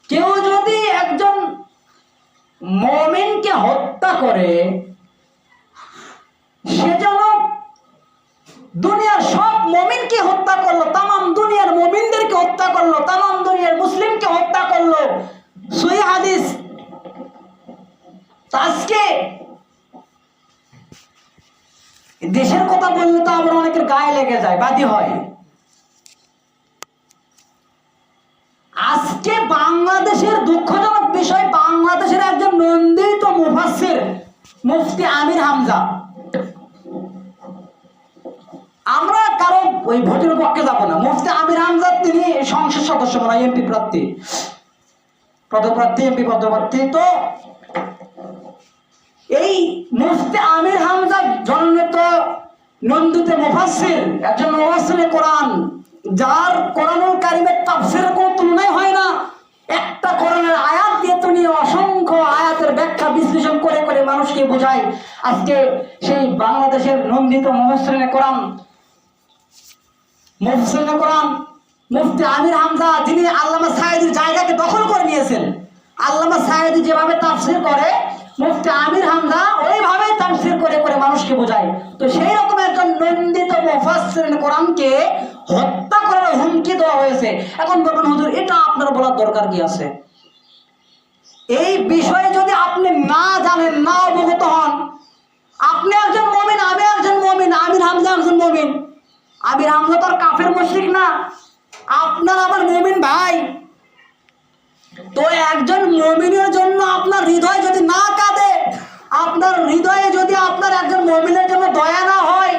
কেউ যদি একজন মুমিনকে হত্যা করে, সে যেন দুনিয়ার সব মুমিনকে হত্যা করলো, তামাম দুনিয়ার মুমিনদেরকে হত্যা করলো, তামাম দুনিয়ার মুসলিমকে হত্যা করলো। সহিহ হাদিস। আজকে দেশের কথা বললে তো আবার অনেকের গায়ে লেগে যায়, বাদী হয়। আজকে বাংলাদেশের দুঃখজনক বিষয়, বাংলাদেশের একজন নন্দিত মুফাসসির মুফতি আমির হামজা, আমরা কারো ওই ভোটের পক্ষে যাব না, মুফতি আমির হামজা তিনি সংসদ সদস্য, মানে এমপি প্রার্থী, পদপ্রার্থী, এমপি পদপ্রার্থী। তো এই মুফতি আমির হামজা জননেত নন্দিত মুফাসসির, একজন মুফাসসিরে কোরআন, যার কোরআনুল কারীমের তাফসীরের কোনো তুলনাই হয় না। একটা কোরআনের আয়াত দিয়ে তিনি অসংখ্য আয়াতের ব্যাখ্যা বিশ্লেষণ করে করে মানুষকে বোঝায়। আজকে সেই বাংলাদেশের নন্দিত মুফাসসিরে কোরআন মুফতি আমির হামজা, যিনি আল্লামা সায়েদীর জায়গাকে দখল করে নিয়েছেন। আল্লামা সায়েদী যেভাবে তাফসীর করে, মুফতি আমির হামজা ওইভাবে তাফসীর করে করে মানুষকে বোঝায়। তো সেই রকম একজন নন্দিত মুফাসসির কোরআনকে হত্যা করার হুমকি দেওয়া হয়েছে। এখন বলবেন হুজুর, এটা আপনার বলার দরকার কি আছে? এই বিষয়ে যদি আপনি না জানেন, না অবগত হন, আপনি একজন মুমিন, আমি একজন মুমিন, আমির হামজা একজন মুমিন। আমির হামজা তো আর কাফের মুশরিক না, আপনার আমার মুমিন ভাই। তো একজন মুমিনের জন্য আপনার হৃদয় যদি না কাঁদে, আপনার হৃদয়ে যদি আপনার একজন মুমিনের জন্য দয়া না হয়,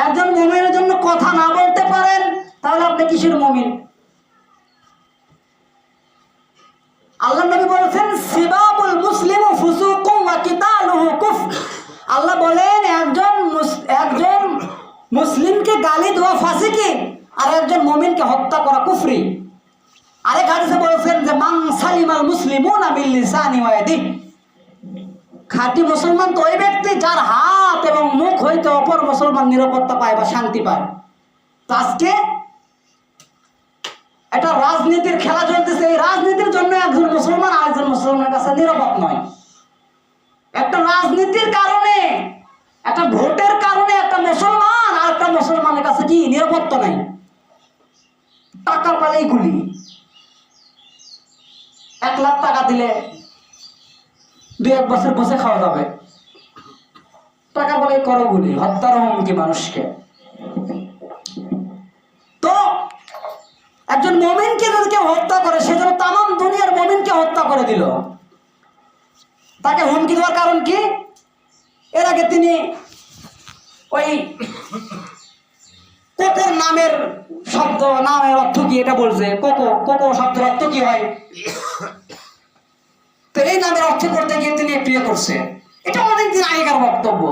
একজন মুমিনের জন্য কথা না বলতে পারেন, তাহলে আপনি কিসের মুমিন? আল্লাহ নবী বলেছেন, সিবাবুল মুসলিমু ফুসুকুম ওয়া কিতালুহু কুফর। আল্লাহ বলেন, একজন মুসলিমকে গালি দেওয়া ফাসিকি, আর একজন মুমিনকে হত্যা করা কুফরি। আরেক হাদিসে বলেছেন যে মান সালিমাল মুসলিমুনা মিন লিসানি ওয়া ইয়াদিহি। খাঁটি মুসলমান তো ওই ব্যক্তি যার হাত এবং মুখ হইতে অপর মুসলমান নিরাপত্তা পায় বা শান্তি পায়। তো আজকে এটা রাজনীতির খেলা চলতেছে। এই রাজনীতির জন্য একজন মুসলমান আরেকজন মুসলমানের কাছে নিরাপদ নয়। একটা রাজনীতির কারণে, একটা ভোটের কারণে একটা মুসলমান আর একটা মুসলমানের কাছে কি নিরাপত্তা নাই। টাকা পালেই গুলি, 1 লাখ টাকা দিলে 2-1 বছর বসে খাওয়া যাবে। টাকা বলেই করো গুলি, হত্যার হুমকি মানুষকে। তো একজন মুমিনকে যদি কেউ হত্যা করে, সে যেন তামাম দুনিয়ার মুমিনকে হত্যা করে দিল। তাকে হুমকি দেওয়ার কারণ কি? এর আগে তিনি ওই কোকোর নামের শব্দ, নামের অর্থ কি এটা বলছে। কোকো শব্দের অর্থ কি হয়? তো এই নামের অর্থ করতে গিয়ে তিনি একটু করছে। এটা অনেকদিন আগেকার বক্তব্য।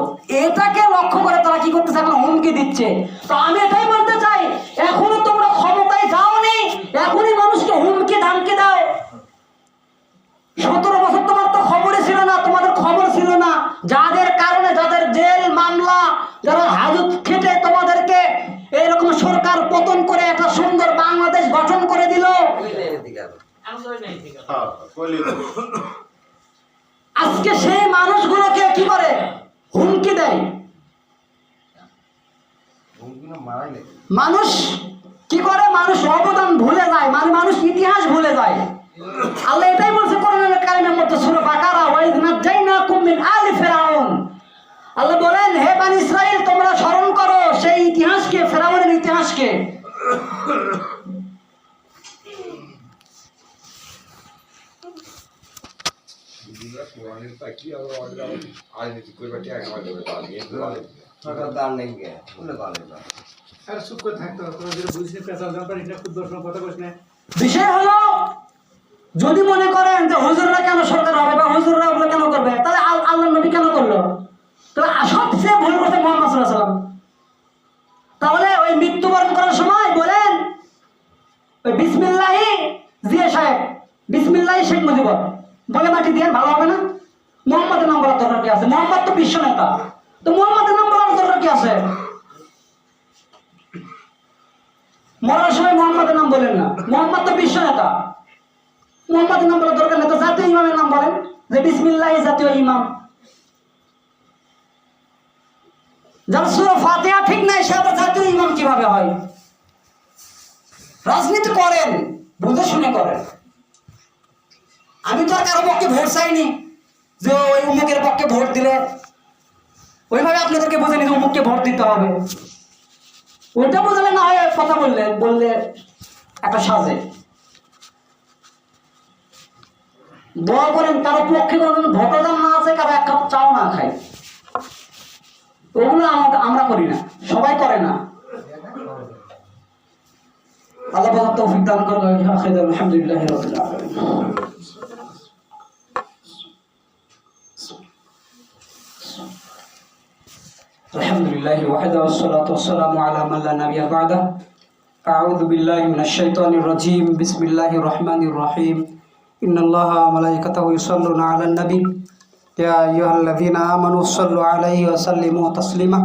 এটাকে লক্ষ্য করে তারা কি করতেছে, এখন হুমকি দিচ্ছে। তো আমি এটাই বলতে চাই, এখনো তোমরা ক্ষমতায় যাওনি, এখনই মানুষকে হুমকি ধামকি দাও। 17 বছর তোমার তো খবরই ছিল না, তোমাদের খবর ছিল না, যাদের কারণে, যাদের জেল মামলা, যারা হাজত খেটে তোমাদেরকে এইরকম সরকার পতন করে একটা সুন্দর বাংলাদেশ গঠন করে দিল। আজকে সেই মানুষগুলোকে কি করে হুমকি দেয়। মানুষ কি করে, মানুষ অবদান ভুলে যায়, মানুষ ইতিহাস ভুলে যায়। আল্লাহ এটাই বলছে কোরআনুল কারীমের মধ্যে সূরা বাকারা, ওয়া ইয নাজাইনাকুম মিন আলি ফিরআউন। আল্লাহ বলেন, হে বনি ইসরাইল, তোমরা স্মরণ করো সেই ইতিহাসকে, ফিরআউনের ইতিহাসকে। বিষয় হলো, যদি মনে করেন যে হুজুররা কেন সরকার হবে বা হুজুররা ওগুলো কেন করবে, তাহলে আল্লাহ নবী কেন করলো? তাহলে সবচেয়ে ভুল করতে মুহাম্মদ সাল্লাল্লাহু আলাইহি ওয়াসাল্লাম। তাহলে ওই মৃত্যুবরণ করার সময় বলেন ওই বিসমিল্লাহি জিয়া সাহেব, বিসমিল্লাহি শেখ মুজিবুর বলে মাটি দিয়ে, ভালো হবে না? মুহাম্মদের নাম বলার দরকার কি আছে? মুহাম্মদ তো বিশ্ব নেতা, তো মুহাম্মদের নাম বলার দরকার কি আছে? মরার সময় মুহাম্মদের নাম বলেন না, মুহাম্মদ তো বিশ্ব নেতা। মোহাম্মদের নাম বলার দরকার নেই, তো জাতীয় ইমামের নাম বলেন, যে বিসমিল্লাহ জাতীয় ইমাম। যার সূরা ফাতিহা ঠিক নাই সে আবার জাতীয় ইমাম কিভাবে হয়? রাজনীতি করেন, বুঝে শুনে করেন। আমি তো আর কারো পক্ষে ভোট চাইনি যে ওই অমুকের পক্ষে ভোট দিলে ওইভাবে আপনাদেরকে বোঝানি যে অমুককে ভোট দিতে হবে। ওইটা বোঝালে না হয় কথা বললে একটা সাজে। দোয়া করেন কারো পক্ষে কোনো ভোটদান না আছে, কারো এক কাপ চাও না খাই, ওগুলো আমরা করি না, সবাই করে না। আল্লাহ পাক তৌফিক দান করুন। আলহামদুলিল্লাহি রাব্বিল আলামিন। আলহামদুলিল্লাহি ওয়াহদাহু ওয়াসসালাতু ওয়াসসালামু আলা মান লা নাবিয়্যা বা'দাহু। আউযু বিল্লাহি মিনাশ শাইতানির রাজীম। বিসমিল্লাহির রহমানির রহিম। ইন্নাল্লাহা ওয়া মালাইকাতাহু ইউসাল্লুনা আলান নবী ইয়া আইয়ুহাল্লাযীনা আমানু সাল্লু আলাইহি ওয়া সাল্লিমু তাসলিমা।